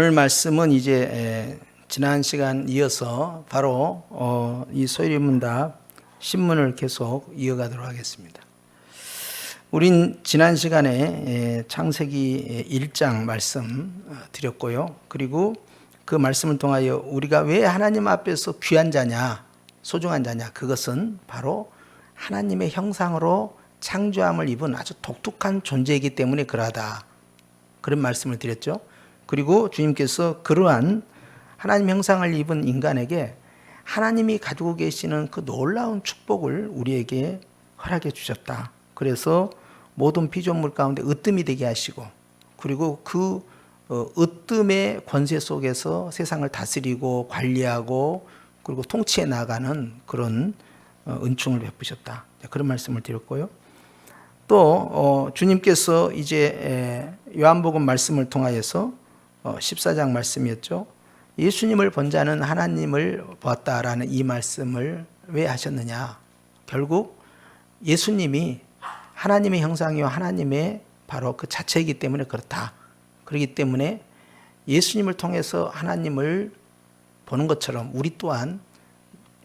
오늘 말씀은 이제 지난 시간 이어서 바로 이 소리문답 신문을 계속 이어가도록 하겠습니다. 우린 지난 시간에 창세기 1장 말씀 드렸고요. 그리고 그 말씀을 통하여 우리가 왜 하나님 앞에서 귀한 자냐, 소중한 자냐, 그것은 바로 하나님의 형상으로 창조함을 입은 아주 독특한 존재이기 때문에 그러하다, 그런 말씀을 드렸죠. 그리고 주님께서 그러한 하나님 형상을 입은 인간에게 하나님이 가지고 계시는 그 놀라운 축복을 우리에게 허락해 주셨다. 그래서 모든 피조물 가운데 으뜸이 되게 하시고, 그리고 그 으뜸의 권세 속에서 세상을 다스리고 관리하고 그리고 통치해 나가는 그런 은총을 베푸셨다. 그런 말씀을 드렸고요. 또 주님께서 이제 요한복음 말씀을 통하여서 14장 말씀이었죠. 예수님을 본 자는 하나님을 보았다라는 이 말씀을 왜 하셨느냐. 결국 예수님이 하나님의 형상이요 하나님의 바로 그 자체이기 때문에 그렇다. 그렇기 때문에 예수님을 통해서 하나님을 보는 것처럼 우리 또한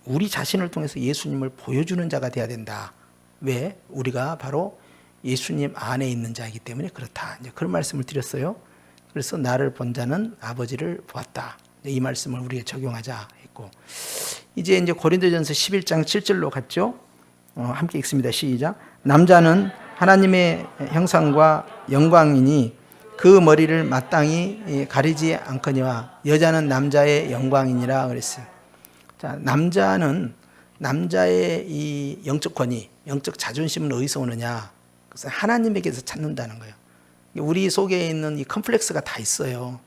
우리 자신을 통해서 예수님을 보여주는 자가 되어야 된다. 왜? 우리가 바로 예수님 안에 있는 자이기 때문에 그렇다. 이제 그런 말씀을 드렸어요. 그래서 나를 본 자는 아버지를 보았다. 이 말씀을 우리에게 적용하자 했고, 이제 고린도전서 11장 7절로 갔죠. 함께 읽습니다. 시작. 남자는 하나님의 형상과 영광이니 그 머리를 마땅히 가리지 않거니와 여자는 남자의 영광이니라 그랬어요. 자, 남자는 남자의 이 영적 권위, 영적 자존심은 어디서 오느냐? 그래서 하나님에게서 찾는다는 거예요. 우리 속에 있는 이 컴플렉스가 다 있어요.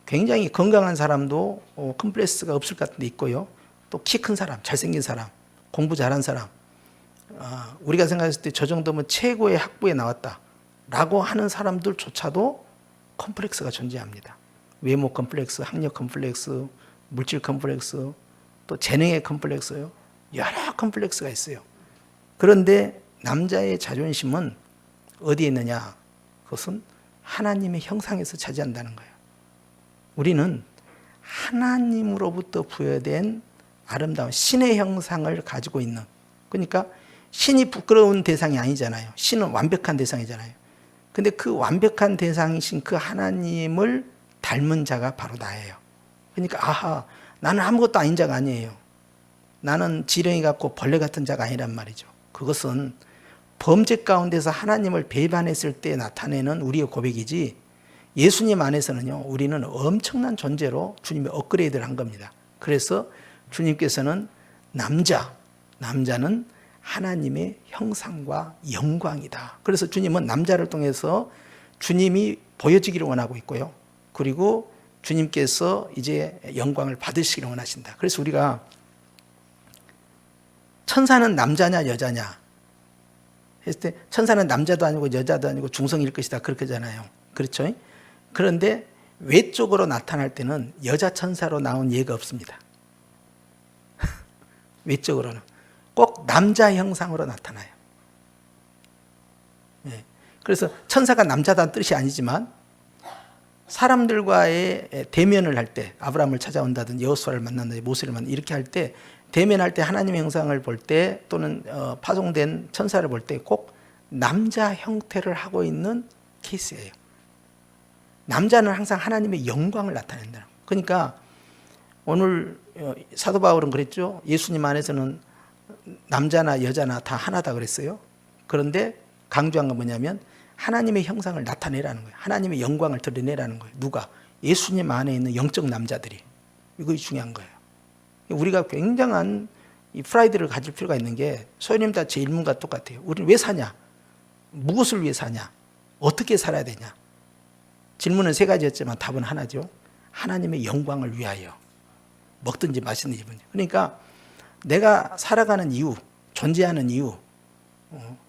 굉장히 건강한 사람도 컴플렉스가 없을 것 같은데 있고요. 또 키 큰 사람, 잘생긴 사람, 공부 잘한 사람, 우리가 생각했을 때 저 정도면 최고의 학부에 나왔다 라고 하는 사람들조차도 컴플렉스가 존재합니다. 외모 컴플렉스, 학력 컴플렉스, 물질 컴플렉스, 또 재능의 컴플렉스요. 여러 컴플렉스가 있어요. 그런데 남자의 자존심은 어디에 있느냐? 그것은 하나님의 형상에서 차지한다는 거예요. 우리는 하나님으로부터 부여된 아름다운 신의 형상을 가지고 있는, 그러니까 신이 부끄러운 대상이 아니잖아요. 신은 완벽한 대상이잖아요. 근데 그 완벽한 대상이신 그 하나님을 닮은 자가 바로 나예요. 그러니까 나는 아무것도 아닌 자가 아니에요. 나는 지렁이 같고 벌레 같은 자가 아니란 말이죠. 그것은 범죄 가운데서 하나님을 배반했을 때 나타내는 우리의 고백이지, 예수님 안에서는요, 우리는 엄청난 존재로 주님이 업그레이드를 한 겁니다. 그래서 주님께서는 남자는 하나님의 형상과 영광이다. 그래서 주님은 남자를 통해서 주님이 보여지기를 원하고 있고요. 그리고 주님께서 이제 영광을 받으시기를 원하신다. 그래서 우리가 천사는 남자냐 여자냐 했을 때 천사는 남자도 아니고 여자도 아니고 중성일 것이다, 그렇게 하잖아요. 그렇죠? 그런데 외적으로 나타날 때는 여자 천사로 나온 예가 없습니다. 외적으로는 꼭 남자 형상으로 나타나요. 그래서 천사가 남자다는 뜻이 아니지만 사람들과의 대면을 할 때, 아브라함을 찾아온다든지 여호수아를 만난다든지 모세를 만난다든지 이렇게 할 때, 대면할 때 하나님의 형상을 볼 때, 또는 파송된 천사를 볼 때 꼭 남자 형태를 하고 있는 케이스예요. 남자는 항상 하나님의 영광을 나타낸다. 그러니까 오늘 사도 바울은 그랬죠. 예수님 안에서는 남자나 여자나 다 하나다 그랬어요. 그런데 강조한 건 뭐냐면 하나님의 형상을 나타내라는 거예요. 하나님의 영광을 드러내라는 거예요. 누가? 예수님 안에 있는 영적 남자들이. 이것이 중요한 거예요. 우리가 굉장한 이 프라이드를 가질 필요가 있는 게, 소연님 다 제 질문과 똑같아요. 우리는 왜 사냐? 무엇을 위해 사냐? 어떻게 살아야 되냐? 질문은 세 가지였지만 답은 하나죠. 하나님의 영광을 위하여. 먹든지 마시든지. 그러니까 내가 살아가는 이유, 존재하는 이유,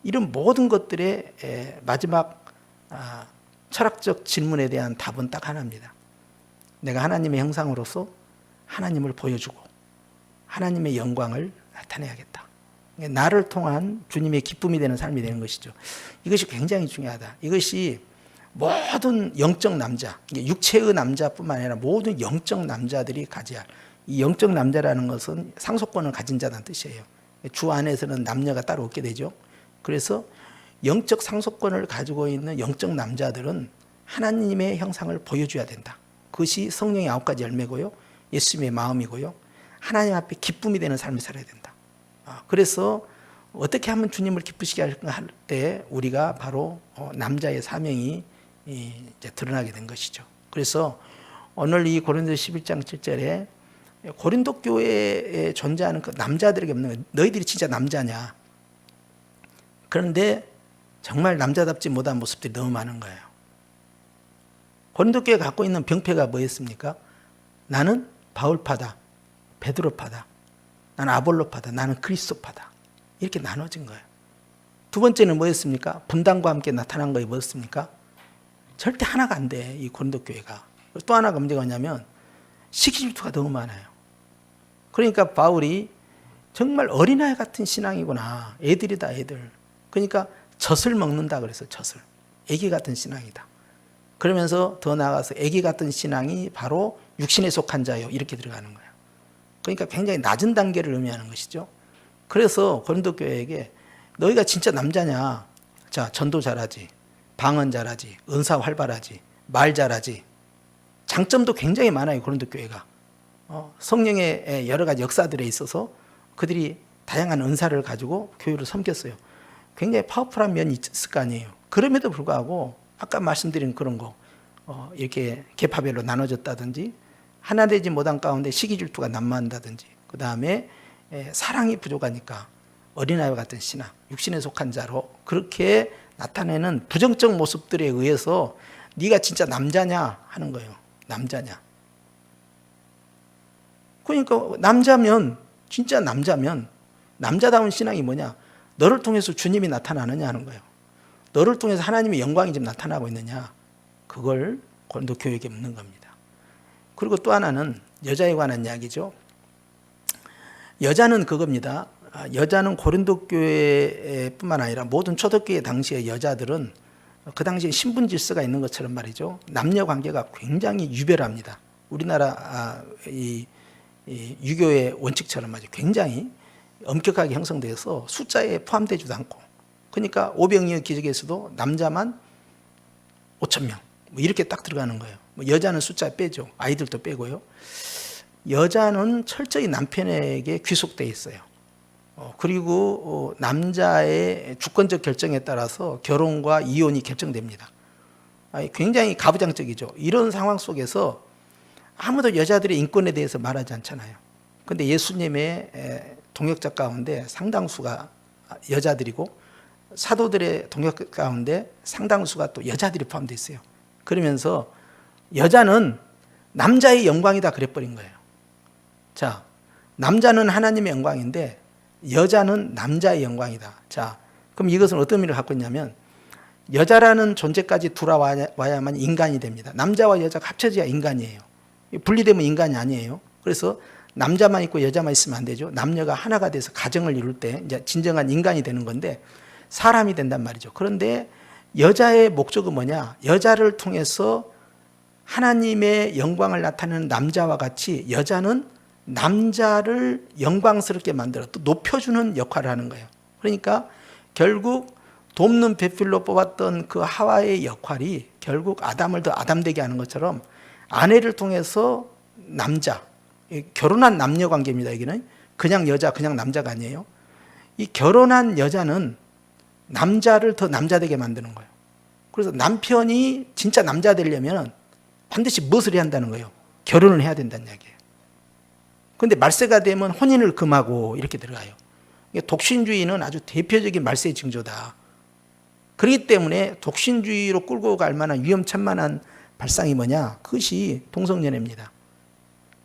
이런 모든 것들의 마지막 철학적 질문에 대한 답은 딱 하나입니다. 내가 하나님의 형상으로서 하나님을 보여주고 하나님의 영광을 나타내야겠다. 나를 통한 주님의 기쁨이 되는 삶이 되는 것이죠. 이것이 굉장히 중요하다. 이것이 모든 영적 남자, 육체의 남자뿐만 아니라 모든 영적 남자들이 가져야 할, 이 영적 남자라는 것은 상속권을 가진 자라는 뜻이에요. 주 안에서는 남녀가 따로 없게 되죠. 그래서 영적 상속권을 가지고 있는 영적 남자들은 하나님의 형상을 보여줘야 된다. 그것이 성령의 9가지 열매고요, 예수님의 마음이고요, 하나님 앞에 기쁨이 되는 삶을 살아야 된다. 그래서 어떻게 하면 주님을 기쁘시게 할 때 우리가 바로 남자의 사명이 이제 드러나게 된 것이죠. 그래서 오늘 이 고린도 11장 7절에 고린도 교회에 존재하는 그 남자들에게 없는, 너희들이 진짜 남자냐? 그런데 정말 남자답지 못한 모습들이 너무 많은 거예요. 고린도 교회가 갖고 있는 병폐가 뭐였습니까? 나는 바울파다, 베드로파다, 나는 아볼로파다, 나는 그리스도파다, 이렇게 나눠진 거예요. 두 번째는 뭐였습니까? 분당과 함께 나타난 거에 뭐였습니까? 절대 하나가 안 돼, 이 고린도 교회가. 또 하나가 문제가 뭐냐면 시기질투가 너무 많아요. 그러니까 바울이 정말 어린아이 같은 신앙이구나, 애들이다 애들. 그러니까 젖을 먹는다 그래서 젖을, 애기 같은 신앙이다. 그러면서 더 나아가서 애기 같은 신앙이 바로 육신에 속한 자요, 이렇게 들어가는 거예요. 그러니까 굉장히 낮은 단계를 의미하는 것이죠. 그래서 고린도 교회에게 너희가 진짜 남자냐? 자, 전도 잘하지, 방언 잘하지, 은사 활발하지, 말 잘하지. 장점도 굉장히 많아요, 고린도 교회가. 성령의 여러 가지 역사들에 있어서 그들이 다양한 은사를 가지고 교회를 섬겼어요. 굉장히 파워풀한 면이 있을 거 아니에요. 그럼에도 불구하고 아까 말씀드린 그런 거, 이렇게 계파별로 나눠졌다든지, 하나 되지 못한 가운데 시기질투가 난무한다든지, 그 다음에 사랑이 부족하니까 어린아이와 같은 신앙, 육신에 속한 자로 그렇게 나타내는 부정적 모습들에 의해서 네가 진짜 남자냐 하는 거예요. 남자냐. 그러니까 남자면, 진짜 남자면 남자다운 신앙이 뭐냐? 너를 통해서 주님이 나타나느냐 하는 거예요. 너를 통해서 하나님의 영광이 지금 나타나고 있느냐? 그걸 고린도 교회에게 묻는 겁니다. 그리고 또 하나는 여자에 관한 이야기죠. 여자는 그겁니다. 여자는 고린도 교회뿐만 아니라 모든 초대교회 당시의 여자들은 그 당시에 신분 질서가 있는 것처럼 말이죠, 남녀 관계가 굉장히 유별합니다. 우리나라 이 유교의 원칙처럼 아주 굉장히 엄격하게 형성되어서 숫자에 포함되지도 않고, 그러니까 오병이어 기적에서도 남자만 5,000명 뭐 이렇게 딱 들어가는 거예요. 뭐 여자는 숫자 빼죠. 아이들도 빼고요. 여자는 철저히 남편에게 귀속되어 있어요. 그리고 남자의 주권적 결정에 따라서 결혼과 이혼이 결정됩니다. 굉장히 가부장적이죠. 이런 상황 속에서 아무도 여자들의 인권에 대해서 말하지 않잖아요. 그런데 예수님의 동역자 가운데 상당수가 여자들이고, 사도들의 동역자 가운데 상당수가 또 여자들이 포함되어 있어요. 그러면서 여자는 남자의 영광이다 그래버린 거예요. 자, 남자는 하나님의 영광인데 여자는 남자의 영광이다. 자, 그럼 이것은 어떤 의미를 갖고 있냐면, 여자라는 존재까지 돌아와야만 인간이 됩니다. 남자와 여자가 합쳐져야 인간이에요. 분리되면 인간이 아니에요. 그래서 남자만 있고 여자만 있으면 안 되죠. 남녀가 하나가 돼서 가정을 이룰 때 이제 진정한 인간이 되는 건데 사람이 된단 말이죠. 그런데 여자의 목적은 뭐냐? 여자를 통해서 하나님의 영광을 나타내는 남자와 같이 여자는 남자를 영광스럽게 만들어 또 높여주는 역할을 하는 거예요. 그러니까 결국 돕는 배필로 뽑았던 그 하와의 역할이 결국 아담을 더 아담되게 하는 것처럼 아내를 통해서 남자, 결혼한 남녀 관계입니다. 여기는 그냥 여자, 그냥 남자가 아니에요. 이 결혼한 여자는 남자를 더 남자되게 만드는 거예요. 그래서 남편이 진짜 남자 되려면 반드시 무엇을 해야 한다는 거예요? 결혼을 해야 된다는 이야기예요. 그런데 말세가 되면 혼인을 금하고 이렇게 들어가요. 독신주의는 아주 대표적인 말세의 징조다. 그렇기 때문에 독신주의로 끌고 갈 만한 위험천만한 발상이 뭐냐? 그것이 동성연애입니다.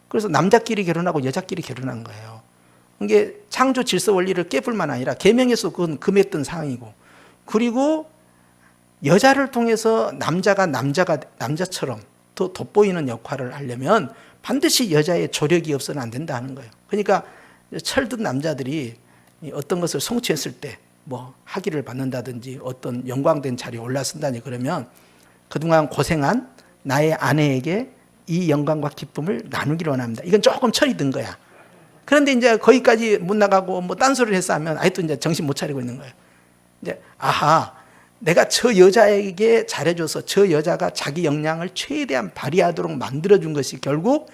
그래서 남자끼리 결혼하고 여자끼리 결혼한 거예요. 이게 창조 질서 원리를 깨볼 만 아니라 계명에서 그건 금했던 사항이고, 그리고 여자를 통해서 남자가 남자처럼 더 돋보이는 역할을 하려면 반드시 여자의 조력이 없어서는 안 된다 하는 거예요. 그러니까 철든 남자들이 어떤 것을 성취했을 때 뭐 학위를 받는다든지 어떤 영광된 자리에 올라선다니 그러면 그동안 고생한 나의 아내에게 이 영광과 기쁨을 나누기를 원합니다. 이건 조금 철이 든 거야. 그런데 이제 거기까지 못 나가고 뭐 딴소리를 했어 하면 아직도 이제 정신 못 차리고 있는 거예요. 이제 아하, 내가 저 여자에게 잘해줘서 저 여자가 자기 역량을 최대한 발휘하도록 만들어준 것이 결국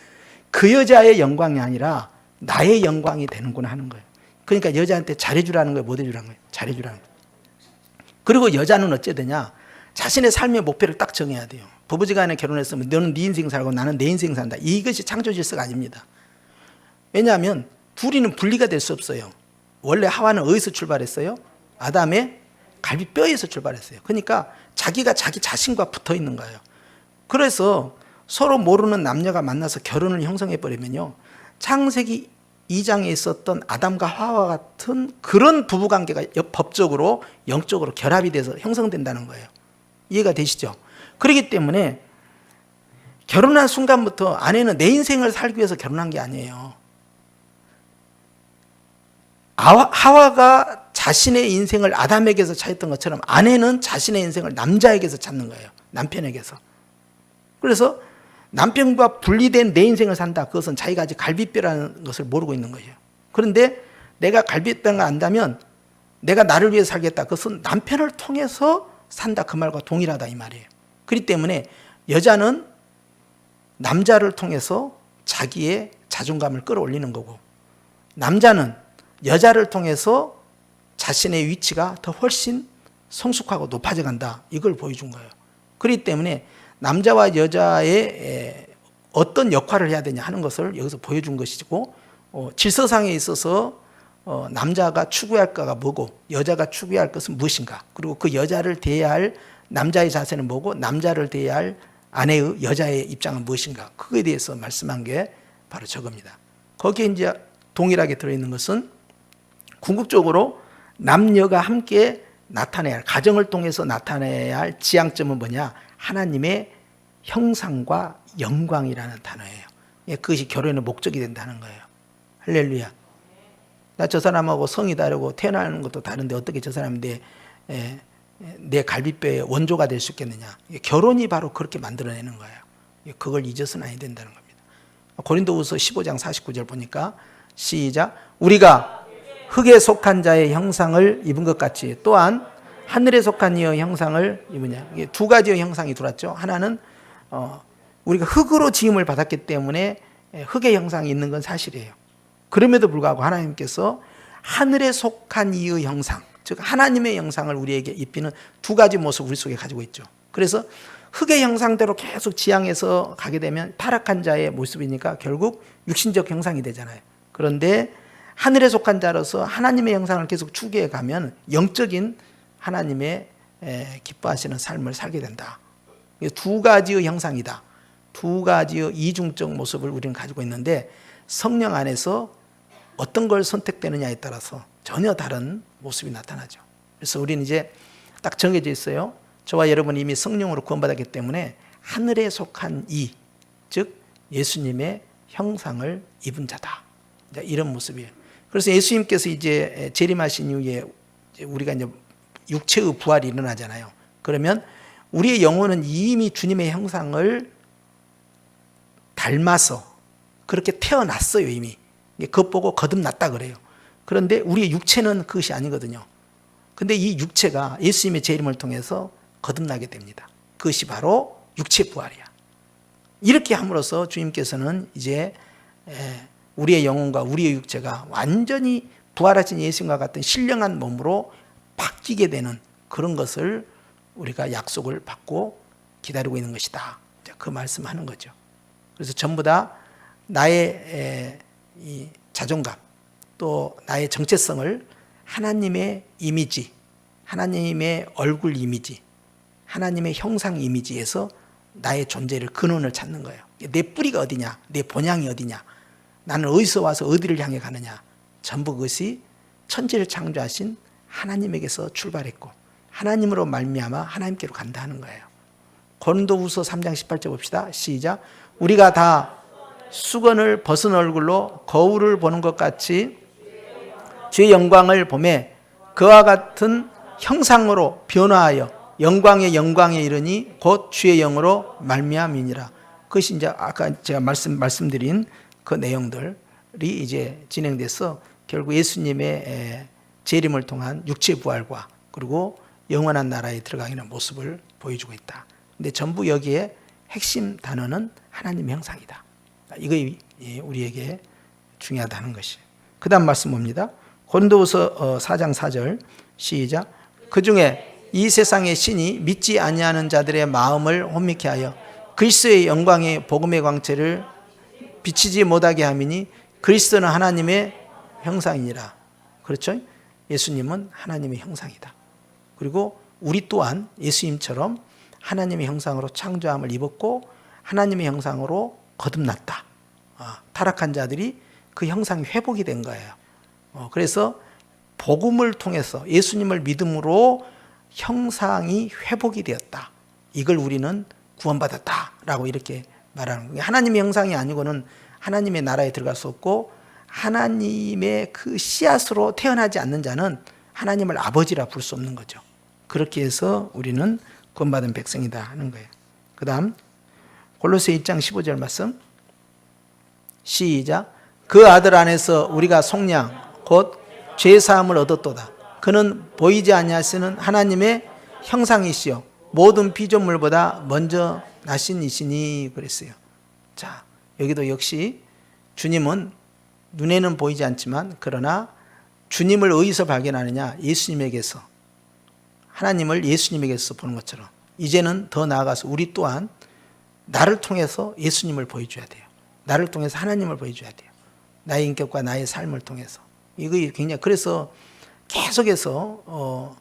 그 여자의 영광이 아니라 나의 영광이 되는구나 하는 거예요. 그러니까 여자한테 잘해주라는 거예요, 못 해주라는 거예요? 잘해주라는 거예요. 그리고 여자는 어째 되냐? 자신의 삶의 목표를 딱 정해야 돼요. 부부지간에 결혼했으면 너는 네 인생 살고 나는 내 인생 산다. 이것이 창조 질서가 아닙니다. 왜냐하면 둘이는 분리가 될 수 없어요. 원래 하와는 어디서 출발했어요? 아담의 갈비뼈에서 출발했어요. 그러니까 자기가 자기 자신과 붙어 있는 거예요. 그래서 서로 모르는 남녀가 만나서 결혼을 형성해 버리면요, 창세기 2장에 있었던 아담과 하와 같은 그런 부부관계가 법적으로 영적으로 결합이 돼서 형성된다는 거예요. 이해가 되시죠? 그렇기 때문에 결혼한 순간부터 아내는 내 인생을 살기 위해서 결혼한 게 아니에요. 하와가 자신의 인생을 아담에게서 찾았던 것처럼 아내는 자신의 인생을 남자에게서 찾는 거예요. 남편에게서. 그래서 남편과 분리된 내 인생을 산다. 그것은 자기가 아직 갈비뼈라는 것을 모르고 있는 거예요. 그런데 내가 갈비뼈가 안다면 내가 나를 위해 살겠다. 그것은 남편을 통해서 산다. 그 말과 동일하다 이 말이에요. 그렇기 때문에 여자는 남자를 통해서 자기의 자존감을 끌어올리는 거고, 남자는 여자를 통해서 자신의 위치가 더 훨씬 성숙하고 높아져 간다. 이걸 보여준 거예요. 그렇기 때문에 남자와 여자의 어떤 역할을 해야 되냐 하는 것을 여기서 보여준 것이고, 질서상에 있어서 남자가 추구할 거가 뭐고 여자가 추구해야 할 것은 무엇인가, 그리고 그 여자를 대해야 할 남자의 자세는 뭐고 남자를 대해야 할 아내의 여자의 입장은 무엇인가, 그거에 대해서 말씀한 게 바로 저겁니다. 거기에 이제 동일하게 들어있는 것은 궁극적으로 남녀가 함께 나타내야 할, 가정을 통해서 나타내야 할 지향점은 뭐냐? 하나님의 형상과 영광이라는 단어예요. 그것이 결혼의 목적이 된다는 거예요. 할렐루야. 나 저 사람하고 성이 다르고 태어나는 것도 다른데 어떻게 저 사람이 내 갈비뼈의 원조가 될 수 있겠느냐. 결혼이 바로 그렇게 만들어내는 거예요. 그걸 잊어서는 아니 된다는 겁니다. 고린도후서 15장 49절 보니까 시작. 우리가 흙에 속한 자의 형상을 입은 것 같이 또한 하늘에 속한 이의 형상을 입으냐. 이게 두 가지의 형상이 들어왔죠. 하나는 우리가 흙으로 지음을 받았기 때문에 흙의 형상이 있는 건 사실이에요. 그럼에도 불구하고 하나님께서 하늘에 속한 이의 형상, 즉 하나님의 형상을 우리에게 입히는 두 가지 모습을 우리 속에 가지고 있죠. 그래서 흙의 형상대로 계속 지향해서 가게 되면 타락한 자의 모습이니까 결국 육신적 형상이 되잖아요. 그런데 하늘에 속한 자로서 하나님의 형상을 계속 추구해 가면 영적인 하나님의 기뻐하시는 삶을 살게 된다. 두 가지의 형상이다. 두 가지의 이중적 모습을 우리는 가지고 있는데 성령 안에서 어떤 걸 선택되느냐에 따라서 전혀 다른 모습이 나타나죠. 그래서 우리는 이제 딱 정해져 있어요. 저와 여러분이 이미 성령으로 구원받았기 때문에 하늘에 속한 이, 즉 예수님의 형상을 입은 자다. 이런 모습이에요. 그래서 예수님께서 이제 재림하신 이후에 우리가 이제 육체의 부활이 일어나잖아요. 그러면 우리의 영혼은 이미 주님의 형상을 닮아서 그렇게 태어났어요. 이미 그것 보고 거듭났다 그래요. 그런데 우리의 육체는 그것이 아니거든요. 근데 이 육체가 예수님의 재림을 통해서 거듭나게 됩니다. 그것이 바로 육체 부활이야. 이렇게 함으로써 주님께서는 이제 우리의 영혼과 우리의 육체가 완전히 부활하신 예수님과 같은 신령한 몸으로 바뀌게 되는 그런 것을 우리가 약속을 받고 기다리고 있는 것이다. 그 말씀하는 거죠. 그래서 전부 다 나의 이 자존감 또 나의 정체성을 하나님의 이미지, 하나님의 얼굴 이미지, 하나님의 형상 이미지에서 나의 존재를 근원을 찾는 거예요. 내 뿌리가 어디냐, 내 본향이 어디냐, 나는 어디서 와서 어디를 향해 가느냐, 전부 그것이 천지를 창조하신 하나님에게서 출발했고 하나님으로 말미암아 하나님께로 간다 하는 거예요. 고린도후서 3장 18절 봅시다. 시작. 우리가 다 수건을 벗은 얼굴로 거울을 보는 것 같이 주의 영광을 보매 그와 같은 형상으로 변화하여 영광의 영광에 이르니 곧 주의 영으로 말미암이니라. 그것이 이제 아까 제가 말씀드린 그 내용들이 이제 진행돼서 결국 예수님의 재림을 통한 육체 부활과 그리고 영원한 나라에 들어가는 모습을 보여주고 있다. 근데 전부 여기에 핵심 단어는 하나님의 형상이다. 이거 우리에게 중요하다는 것이. 그 다음 말씀 봅니다. 고린도후서 4장 4절 시작. 그중에 이 세상의 신이 믿지 아니하는 자들의 마음을 혼미케 하여 그리스도의 영광의 복음의 광채를 비치지 못하게 함이니 그리스도는 하나님의 형상이니라. 그렇죠? 예수님은 하나님의 형상이다. 그리고 우리 또한 예수님처럼 하나님의 형상으로 창조함을 입었고 하나님의 형상으로 거듭났다. 타락한 자들이 그 형상이 회복이 된 거예요. 그래서 복음을 통해서 예수님을 믿음으로 형상이 회복이 되었다. 이걸 우리는 구원받았다라고 이렇게 말하는 거예요. 하나님의 형상이 아니고는 하나님의 나라에 들어갈 수 없고 하나님의 그 씨앗으로 태어나지 않는 자는 하나님을 아버지라 부를 수 없는 거죠. 그렇게 해서 우리는 구원받은 백성이다 하는 거예요. 그 다음 골로새 1장 15절 말씀 시작. 그 아들 안에서 우리가 속량 곧 죄사함을 얻었도다. 그는 보이지 아니하시는 하나님의 형상이시요 모든 피조물보다 먼저 나신 이시니 그랬어요. 자, 여기도 역시 주님은 눈에는 보이지 않지만 그러나 주님을 어디서 발견하느냐? 예수님에게서. 하나님을 예수님에게서 보는 것처럼 이제는 더 나아가서 우리 또한 나를 통해서 예수님을 보여줘야 돼요. 나를 통해서 하나님을 보여줘야 돼요. 나의 인격과 나의 삶을 통해서. 이거 굉장히, 그래서 계속해서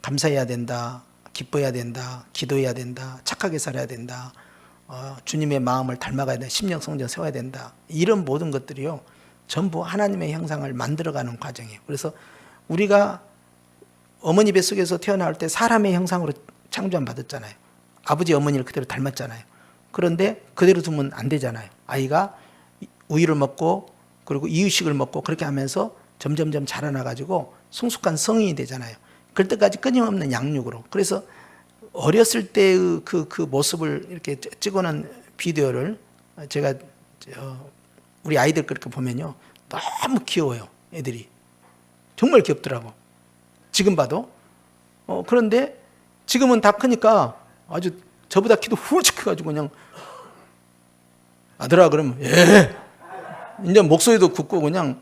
감사해야 된다, 기뻐해야 된다, 기도해야 된다, 착하게 살아야 된다, 주님의 마음을 닮아가야 된다, 심령 성전 세워야 된다. 이런 모든 것들이요 전부 하나님의 형상을 만들어가는 과정이에요. 그래서 우리가 어머니 뱃속에서 태어날 때 사람의 형상으로 창조함 받았잖아요. 아버지 어머니를 그대로 닮았잖아요. 그런데 그대로 두면 안 되잖아요. 아이가 우유를 먹고 그리고 이유식을 먹고 그렇게 하면서 점점점 자라나가지고 성숙한 성인이 되잖아요. 그럴 때까지 끊임없는 양육으로. 그래서 어렸을 때의 그 모습을 이렇게 찍어놓은 비디오를 제가 우리 아이들 그렇게 보면요 너무 귀여워요. 애들이 정말 귀엽더라고. 지금 봐도. 그런데 지금은 다 크니까 아주 저보다 키도 훌쩍 커가지고 그냥 아들아 그러면 예. 이제 목소리도 굵고 그냥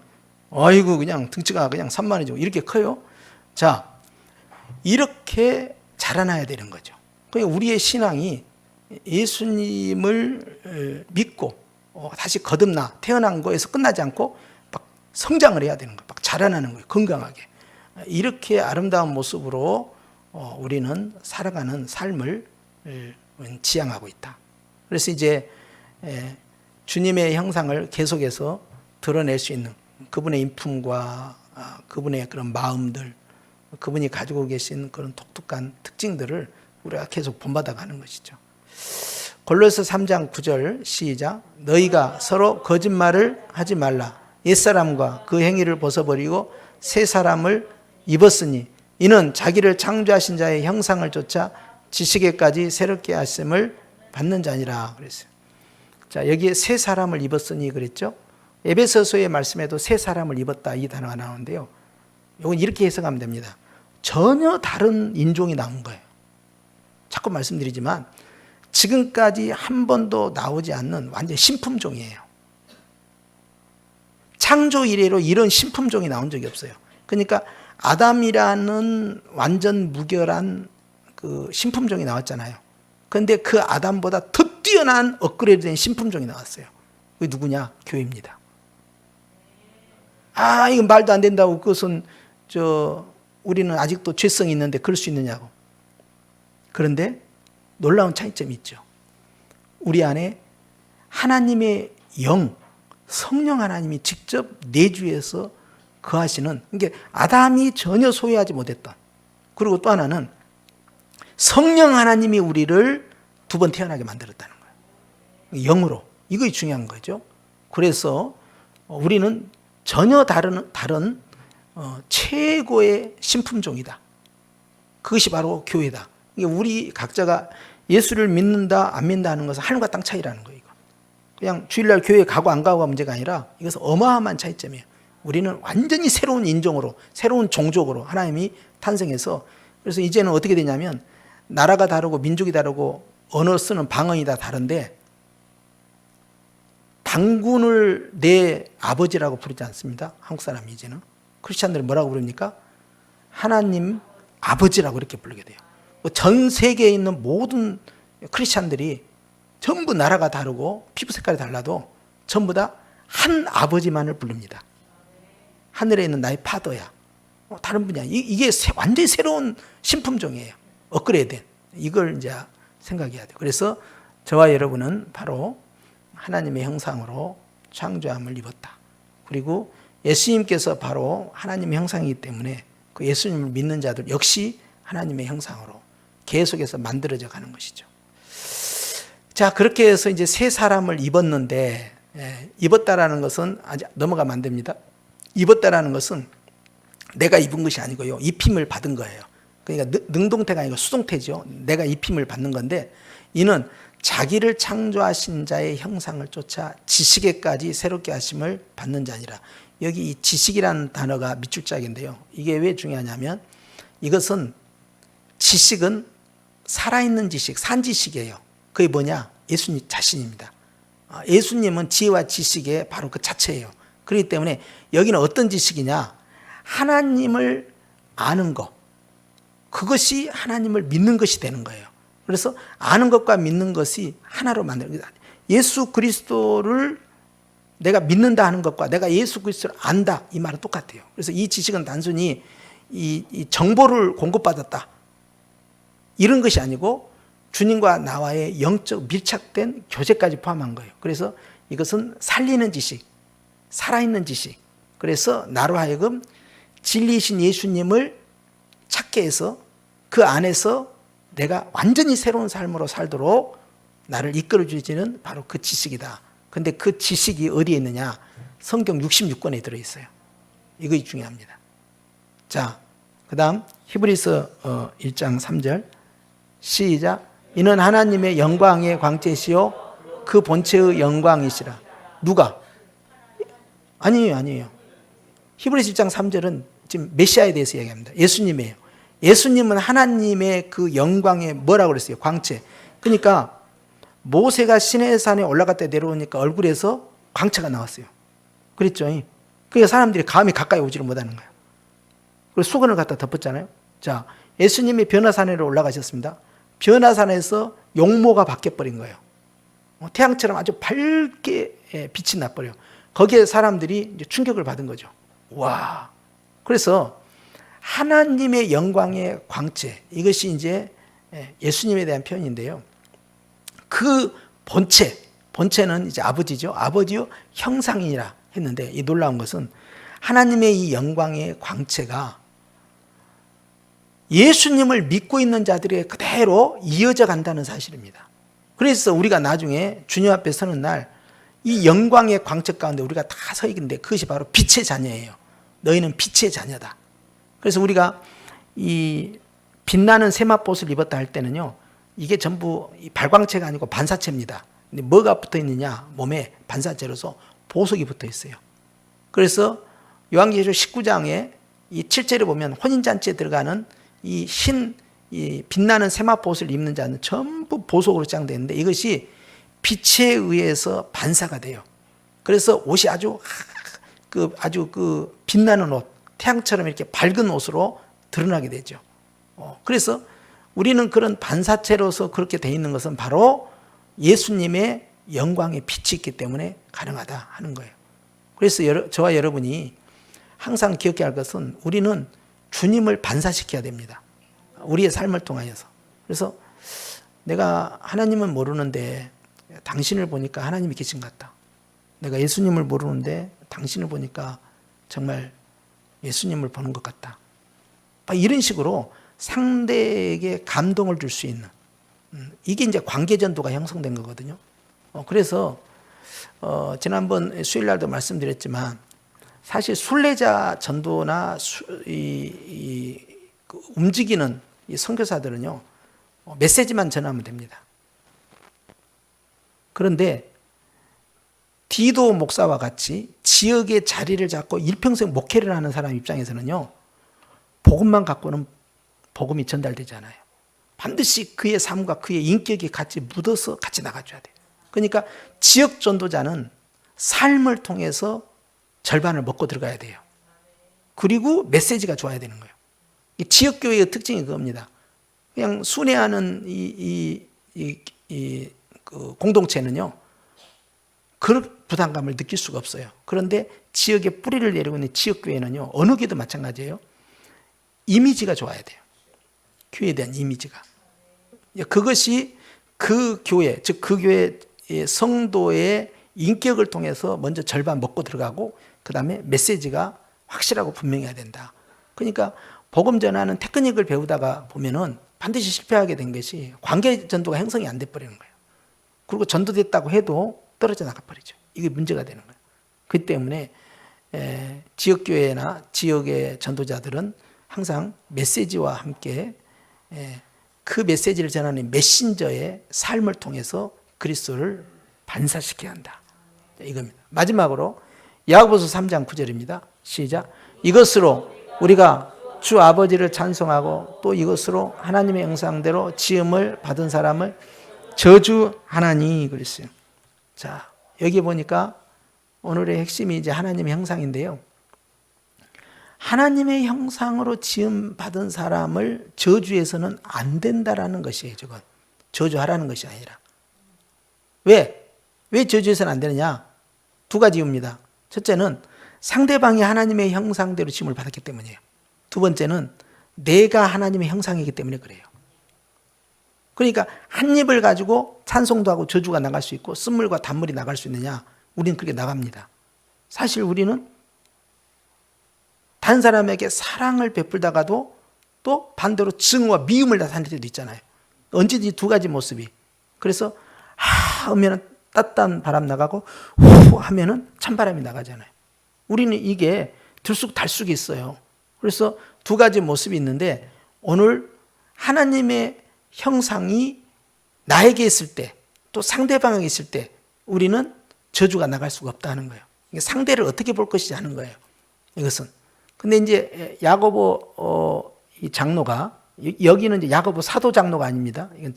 아이고 그냥 등치가 그냥 산만해지고 이렇게 커요. 자, 이렇게 자라나야 되는 거죠. 그러니까 우리의 신앙이 예수님을 믿고 다시 거듭나 태어난 거에서 끝나지 않고 막 성장을 해야 되는 거예요. 막 자라나는 거예요. 건강하게. 이렇게 아름다운 모습으로 우리는 살아가는 삶을 지향하고 있다. 그래서 이제 주님의 형상을 계속해서 드러낼 수 있는 그분의 인품과 그분의 그런 마음들, 그분이 가지고 계신 그런 독특한 특징들을 우리가 계속 본받아 가는 것이죠. 골로새 3장 9절 시작. 너희가 서로 거짓말을 하지 말라. 옛사람과 그 행위를 벗어버리고 새 사람을 입었으니 이는 자기를 창조하신 자의 형상을 쫓아 지식에까지 새롭게 하심을 받는 자니라 그랬어요. 자, 여기에 새 사람을 입었으니 그랬죠. 에베소서의 말씀에도 새 사람을 입었다 이 단어가 나오는데요. 이건 이렇게 해석하면 됩니다. 전혀 다른 인종이 나온 거예요. 자꾸 말씀드리지만 지금까지 한 번도 나오지 않는 완전 신품종이에요. 창조 이래로 이런 신품종이 나온 적이 없어요. 그러니까 아담이라는 완전 무결한 그 신품종이 나왔잖아요. 그런데 그 아담보다 더 뛰어난 업그레이드된 신품종이 나왔어요. 그게 누구냐? 교회입니다. 이건 말도 안 된다고 그것은 우리는 아직도 죄성이 있는데 그럴 수 있느냐고. 그런데 놀라운 차이점이 있죠. 우리 안에 하나님의 영, 성령 하나님이 직접 내주해서 거하시는, 그러니까 아담이 전혀 소유하지 못했던, 그리고 또 하나는 성령 하나님이 우리를 두 번 태어나게 만들었다는 거예요. 영으로. 이것이 중요한 거죠. 그래서 우리는 전혀 다른 최고의 신품종이다. 그것이 바로 교회다. 이게 우리 각자가 예수를 믿는다 안 믿는다 하는 것은 하늘과 땅 차이라는 거예요. 그냥 주일날 교회 가고 안 가고가 문제가 아니라 이것은 어마어마한 차이점이에요. 우리는 완전히 새로운 인종으로, 새로운 종족으로 하나님이 탄생해서, 그래서 이제는 어떻게 되냐면 나라가 다르고 민족이 다르고 언어 쓰는 방언이 다 다른데 당군을 내 아버지라고 부르지 않습니다. 한국 사람이 이제는. 크리스찬들은 뭐라고 부릅니까? 하나님 아버지라고 이렇게 부르게 돼요. 전 세계에 있는 모든 크리스찬들이 전부 나라가 다르고 피부 색깔이 달라도 전부 다 한 아버지만을 부릅니다. 하늘에 있는 나의 파더야. 다른 분이야. 이게 완전히 새로운 신품종이에요. 업그레이드된. 이걸 이제 생각해야 돼요. 그래서 저와 여러분은 바로 하나님의 형상으로 창조함을 입었다. 그리고 예수님께서 바로 하나님의 형상이기 때문에 그 예수님을 믿는 자들 역시 하나님의 형상으로 계속해서 만들어져 가는 것이죠. 자, 그렇게 해서 이제 새 사람을 입었는데, 입었다라는 것은 아직 넘어가면 안 됩니다. 입었다라는 것은 내가 입은 것이 아니고요, 입힘을 받은 거예요. 그러니까 능동태가 아니고 수동태죠. 내가 입힘을 받는 건데, 이는 자기를 창조하신 자의 형상을 쫓아 지식에까지 새롭게 하심을 받는 자니라. 여기 이 지식이라는 단어가 밑줄짝인데요. 이게 왜 중요하냐면 이것은 지식은 살아있는 지식, 산 지식이에요. 그게 뭐냐? 예수님 자신입니다. 예수님은 지혜와 지식의 바로 그 자체예요. 그렇기 때문에 여기는 어떤 지식이냐? 하나님을 아는 것, 그것이 하나님을 믿는 것이 되는 거예요. 그래서 아는 것과 믿는 것이 하나로 만들어요. 예수 그리스도를 내가 믿는다 하는 것과 내가 예수 그리스도를 안다, 이 말은 똑같아요. 그래서 이 지식은 단순히 이 정보를 공급받았다, 이런 것이 아니고 주님과 나와의 영적 밀착된 교제까지 포함한 거예요. 그래서 이것은 살리는 지식, 살아있는 지식. 그래서 나로 하여금 진리이신 예수님을 찾게 해서 그 안에서 내가 완전히 새로운 삶으로 살도록 나를 이끌어 주지는 바로 그 지식이다. 근데 그 지식이 어디에 있느냐? 성경 66권에 들어있어요. 이것이 중요합니다. 자, 그 다음 히브리서 1장 3절 시작. 이는 하나님의 영광의 광채시요 그 본체의 영광이시라. 누가? 아니에요. 히브리서 1장 3절은 지금 메시아에 대해서 얘기합니다. 예수님이에요. 예수님은 하나님의 그 영광의 뭐라고 그랬어요? 광채. 그러니까 모세가 시내산에 올라갈 때 내려오니까 얼굴에서 광채가 나왔어요. 그랬죠? 그러니까 사람들이 감히 가까이 오지를 못하는 거예요. 그리고 수건을 갖다 덮었잖아요. 자, 예수님이 변화산으로 올라가셨습니다. 변화산에서 용모가 바뀌어버린 거예요. 태양처럼 아주 밝게 빛이 나버려요. 거기에 사람들이 이제 충격을 받은 거죠. 와. 그래서 하나님의 영광의 광채, 이것이 이제 예수님에 대한 표현인데요. 그 본체는 이제 아버지죠. 아버지요 형상이라 했는데, 이 놀라운 것은 하나님의 이 영광의 광채가 예수님을 믿고 있는 자들에게 그대로 이어져 간다는 사실입니다. 그래서 우리가 나중에 주님 앞에 서는 날 이 영광의 광채 가운데 우리가 다 서 있는데 그것이 바로 빛의 자녀예요. 너희는 빛의 자녀다. 그래서 우리가 이 빛나는 세마포옷을 입었다 할 때는요, 이게 전부 발광체가 아니고 반사체입니다. 근데 뭐가 붙어 있느냐? 몸에 반사체로서 보석이 붙어 있어요. 그래서 요한계시록 19장에 이 7절에 보면 혼인잔치에 들어가는 이 빛나는 세마포옷을 입는 자는 전부 보석으로 짱되어 있는데 이것이 빛에 의해서 반사가 돼요. 그래서 옷이 아주 빛나는 옷, 태양처럼 이렇게 밝은 옷으로 드러나게 되죠. 그래서 우리는 그런 반사체로서 그렇게 되어 있는 것은 바로 예수님의 영광의 빛이 있기 때문에 가능하다 하는 거예요. 그래서 저와 여러분이 항상 기억해야 할 것은 우리는 주님을 반사시켜야 됩니다. 우리의 삶을 통하여서. 그래서 내가 하나님은 모르는데 당신을 보니까 하나님이 계신 것 같다. 내가 예수님을 모르는데 당신을 보니까 정말 예수님을 보는 것 같다. 이런 식으로 상대에게 감동을 줄 수 있는, 이게 이제 관계전도가 형성된 거거든요. 그래서 지난번 수요일날도 말씀드렸지만 사실 순례자 전도나 움직이는 이 선교사들은요, 메시지만 전하면 됩니다. 그런데 디도 목사와 같이 지역의 자리를 잡고 일평생 목회를 하는 사람 입장에서는요, 복음만 갖고는 복음이 전달되지 않아요. 반드시 그의 삶과 그의 인격이 같이 묻어서 같이 나가줘야 돼요. 그러니까 지역 전도자는 삶을 통해서 절반을 먹고 들어가야 돼요. 그리고 메시지가 좋아야 되는 거예요. 지역교회의 특징이 그겁니다. 그냥 순회하는 그 공동체는요, 그 부담감을 느낄 수가 없어요. 그런데 지역에 뿌리를 내리고 있는 지역교회는요, 어느 교회도 마찬가지예요. 이미지가 좋아야 돼요. 교회에 대한 이미지가. 그것이 그 교회, 즉 그 교회의 성도의 인격을 통해서 먼저 절반 먹고 들어가고, 그 다음에 메시지가 확실하고 분명해야 된다. 그러니까 복음 전하는 테크닉을 배우다가 보면은 반드시 실패하게 된 것이 관계 전도가 형성이 안 돼버리는 거예요. 그리고 전도됐다고 해도 떨어져 나가버리죠. 이게 문제가 되는 거예요. 그 때문에 지역교회나 지역의 전도자들은 항상 메시지와 함께 그 메시지를 전하는 메신저의 삶을 통해서 그리스도를 반사시켜야 한다. 이겁니다. 마지막으로 야고보서 3장 9절입니다. 시작. 이것으로 우리가 주 아버지를 찬송하고 또 이것으로 하나님의 형상대로 지음을 받은 사람을 저주하나니 그랬어요. 자, 여기 보니까 오늘의 핵심이 이제 하나님의 형상인데요. 하나님의 형상으로 지음 받은 사람을 저주해서는 안 된다라는 것이에요. 저건 저주하라는 것이 아니라. 왜 저주해서는 안 되느냐? 두 가지 이유입니다. 첫째는 상대방이 하나님의 형상대로 지음을 받았기 때문이에요. 두 번째는 내가 하나님의 형상이기 때문에 그래요. 그러니까 한 입을 가지고 찬송도 하고 저주가 나갈 수 있고 쓴물과 단물이 나갈 수 있느냐? 우리는 그렇게 나갑니다. 사실 우리는 다른 사람에게 사랑을 베풀다가도 또 반대로 증오와 미움을 나타낼 때도 있잖아요. 언제든지 두 가지 모습이. 그래서 하면 따뜻한 바람 나가고 후 하면은 찬바람이 나가잖아요. 우리는 이게 들쑥달쑥이 있어요. 그래서 두 가지 모습이 있는데 오늘 하나님의 형상이 나에게 있을 때 또 상대방에게 있을 때 우리는 저주가 나갈 수가 없다는 거예요. 상대를 어떻게 볼 것이지 하는 거예요. 이것은. 근데 이제 야고보 이 장로가 여기는 이제 야고보 사도 장로가 아닙니다. 이건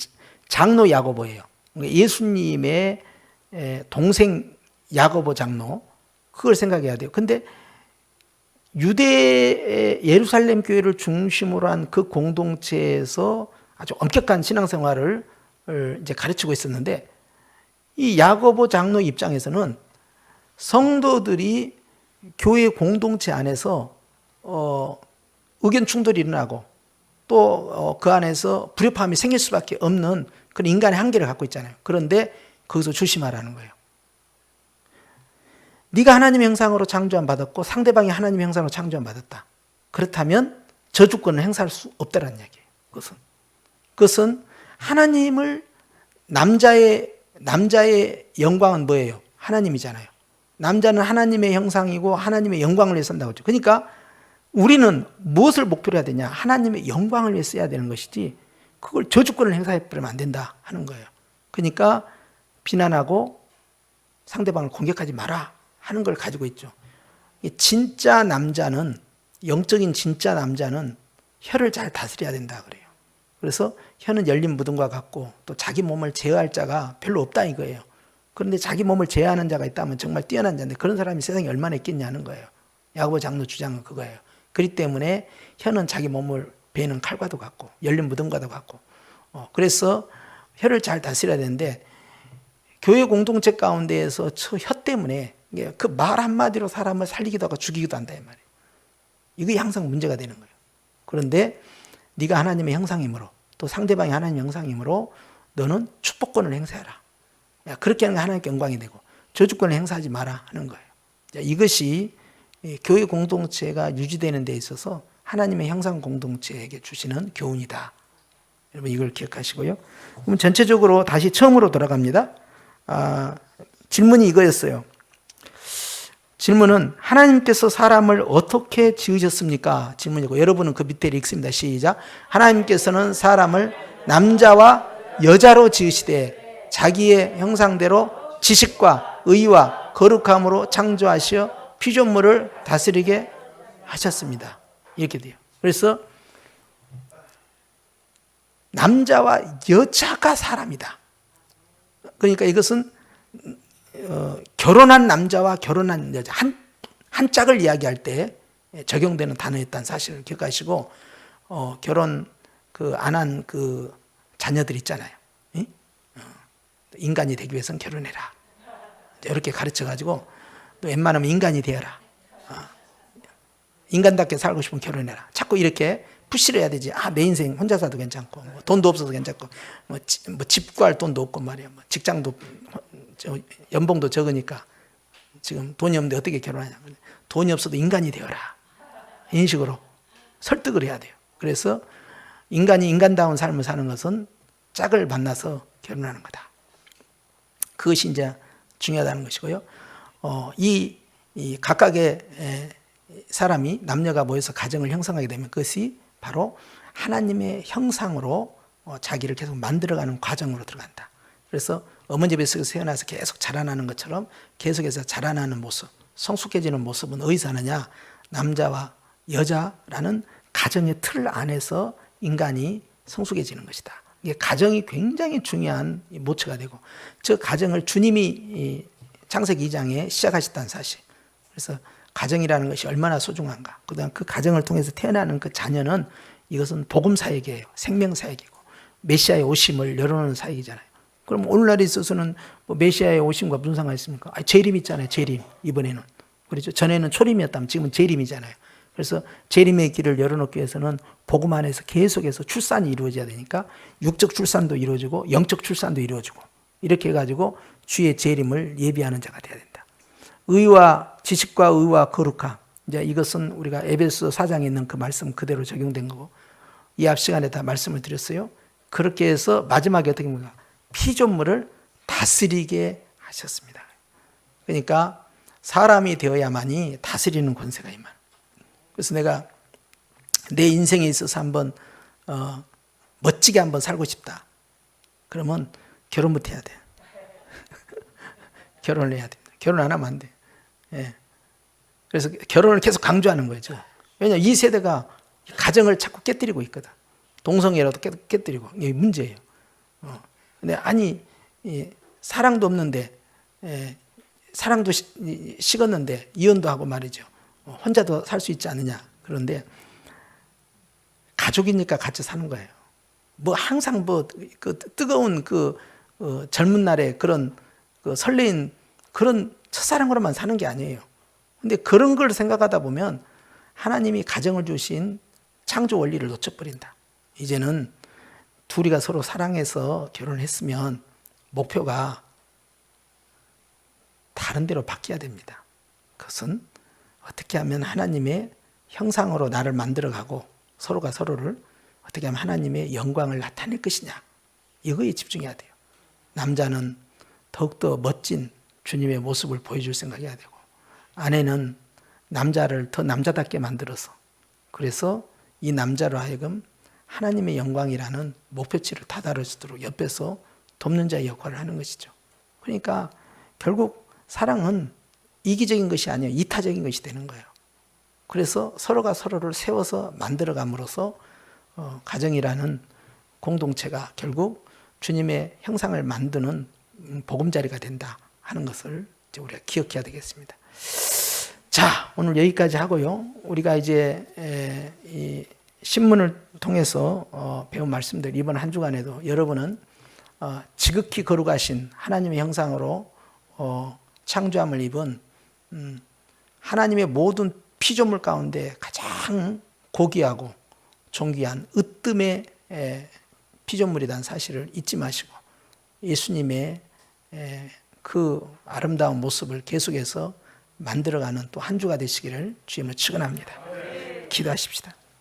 장로 야고보예요. 예수님의 동생 야고보 장로 그걸 생각해야 돼요. 근데 유대 예루살렘 교회를 중심으로 한 그 공동체에서 아주 엄격한 신앙생활을 이제 가르치고 있었는데 이 야고보 장로 입장에서는 성도들이 교회 공동체 안에서 의견 충돌이 일어나고 또 그 안에서 불협화음이 생길 수밖에 없는 그런 인간의 한계를 갖고 있잖아요. 그런데 거기서 조심하라는 거예요. 네가 하나님의 형상으로 창조함 받았고 상대방이 하나님의 형상으로 창조함 받았다. 그렇다면 저주권을 행사할 수 없다라는 이야기예요. 그것은 하나님을 남자의 영광은 뭐예요? 하나님이잖아요. 남자는 하나님의 형상이고 하나님의 영광을 위해 산다고 했죠. 그러니까 우리는 무엇을 목표로 해야 되냐? 하나님의 영광을 위해 써야 되는 것이지 그걸 저주권을 행사해버리면 안 된다 하는 거예요. 그러니까 비난하고 상대방을 공격하지 마라 하는 걸 가지고 있죠. 진짜 남자는 영적인 진짜 남자는 혀를 잘 다스려야 된다 그래요. 그래서 혀는 열린 무덤과 같고 또 자기 몸을 제어할 자가 별로 없다 이거예요. 그런데 자기 몸을 제어하는 자가 있다면 정말 뛰어난 자인데 그런 사람이 세상에 얼마나 있겠냐는 거예요. 야고보 장로 주장은 그거예요. 그렇기 때문에 혀는 자기 몸을 베는 칼과도 같고 열린 무덤과도 같고 그래서 혀를 잘 다스려야 되는데 교회 공동체 가운데에서 저 혀 때문에 그 말 한마디로 사람을 살리기도 하고 죽이기도 한다 이 말이에요. 이게 항상 문제가 되는 거예요. 그런데 네가 하나님의 형상이므로 또 상대방이 하나님의 형상이므로 너는 축복권을 행사해라. 그렇게 하는 게 하나님께 영광이 되고 저주권을 행사하지 마라 하는 거예요. 이것이 교회 공동체가 유지되는 데 있어서 하나님의 형상 공동체에게 주시는 교훈이다. 여러분 이걸 기억하시고요. 그럼 전체적으로 다시 처음으로 돌아갑니다. 질문이 이거였어요. 질문은 하나님께서 사람을 어떻게 지으셨습니까? 질문이고 여러분은 그 밑에 읽습니다. 시작. 하나님께서는 사람을 남자와 여자로 지으시되 자기의 형상대로 지식과 의와 거룩함으로 창조하시어 피조물을 다스리게 하셨습니다. 이렇게 돼요. 그래서 남자와 여자가 사람이다. 그러니까 이것은 결혼한 남자와 결혼한 여자 한 짝을 이야기할 때 적용되는 단어였다는 사실을 기억하시고 결혼 안 한 그 자녀들 있잖아요. 인간이 되기 위해서는 결혼해라. 이렇게 가르쳐가지고 또 웬만하면 인간이 되어라. 인간답게 살고 싶으면 결혼해라. 자꾸 이렇게 푸시를 해야 되지. 내 인생 혼자 살도 괜찮고 돈도 없어도 괜찮고 뭐 집 구할 돈도 없고 말이야. 직장도 연봉도 적으니까 지금 돈이 없는데 어떻게 결혼하냐. 돈이 없어도 인간이 되어라. 이런 식으로 설득을 해야 돼요. 그래서 인간이 인간다운 삶을 사는 것은 짝을 만나서 결혼하는 거다. 그것이 이제 중요하다는 것이고요. 이 각각의 사람이 남녀가 모여서 가정을 형성하게 되면 그것이 바로 하나님의 형상으로 자기를 계속 만들어가는 과정으로 들어간다. 그래서 어머니 집에서 태어나서 계속 자라나는 것처럼 계속해서 자라나는 모습, 성숙해지는 모습은 어디서 하느냐? 남자와 여자라는 가정의 틀 안에서 인간이 성숙해지는 것이다. 이게 가정이 굉장히 중요한 모처가 되고 저 가정을 주님이 창세기 2장에 시작하셨다는 사실. 그래서 가정이라는 것이 얼마나 소중한가. 그다음 그 가정을 통해서 태어나는 그 자녀는 이것은 복음 사역이에요. 생명 사역이고 메시아의 오심을 열어놓는 사역이잖아요. 그럼 오늘날 있어서는 뭐 메시아의 오심과 무슨 상관이 있습니까? 재림 있잖아요. 재림 이번에는. 그렇죠. 전에는 초림이었다면 지금은 재림이잖아요. 그래서 재림의 길을 열어놓기 위해서는 복음 안에서 계속해서 출산이 이루어져야 되니까 육적 출산도 이루어지고 영적 출산도 이루어지고 이렇게 해가지고 주의 재림을 예비하는 자가 되어야 된다. 의와 지식과 의와 거룩함. 이제 이것은 우리가 에베소 4장에 있는 그 말씀 그대로 적용된 거고 이 앞 시간에 다 말씀을 드렸어요. 그렇게 해서 마지막에 어떻게 합니까? 피조물을 다스리게 하셨습니다. 그러니까 사람이 되어야만이 다스리는 권세가 임하는. 그래서 내가 내 인생에 있어서 한번 멋지게 한번 살고 싶다. 그러면 결혼부터 해야 돼. 결혼을 해야 됩니다. 결혼 안 하면 안 돼. 예. 그래서 결혼을 계속 강조하는 거죠. 왜냐하면 이 세대가 가정을 자꾸 깨뜨리고 있거든. 동성애라도 깨뜨리고 이게 문제예요. 근데 사랑도 없는데 사랑도 식었는데 이혼도 하고 말이죠. 혼자도 살 수 있지 않느냐. 그런데 가족이니까 같이 사는 거예요. 항상 그 뜨거운 젊은 날에 그런 설레인 그런 첫사랑으로만 사는 게 아니에요. 근데 그런 걸 생각하다 보면 하나님이 가정을 주신 창조 원리를 놓쳐버린다. 이제는 둘이가 서로 사랑해서 결혼했으면 목표가 다른 데로 바뀌어야 됩니다. 그것은 어떻게 하면 하나님의 형상으로 나를 만들어가고 서로가 서로를 어떻게 하면 하나님의 영광을 나타낼 것이냐. 이거에 집중해야 돼요. 남자는 더욱더 멋진 주님의 모습을 보여줄 생각해야 되고 아내는 남자를 더 남자답게 만들어서 그래서 이 남자로 하여금 하나님의 영광이라는 목표치를 다다를 수 있도록 옆에서 돕는 자의 역할을 하는 것이죠. 그러니까 결국 사랑은 이기적인 것이 아니에요. 이타적인 것이 되는 거예요. 그래서 서로가 서로를 세워서 만들어감으로써 가정이라는 공동체가 결국 주님의 형상을 만드는 보금자리가 된다 하는 것을 이제 우리가 기억해야 되겠습니다. 자, 오늘 여기까지 하고요. 우리가 이제 이 신문을 통해서 배운 말씀들 이번 한 주간에도 여러분은 지극히 거룩하신 하나님의 형상으로 창조함을 입은 하나님의 모든 피조물 가운데 가장 고귀하고 존귀한 으뜸의 피조물이라는 사실을 잊지 마시고 예수님의 그 아름다운 모습을 계속해서 만들어가는 또 한 주가 되시기를 주님을 축원합니다. 기도하십시다.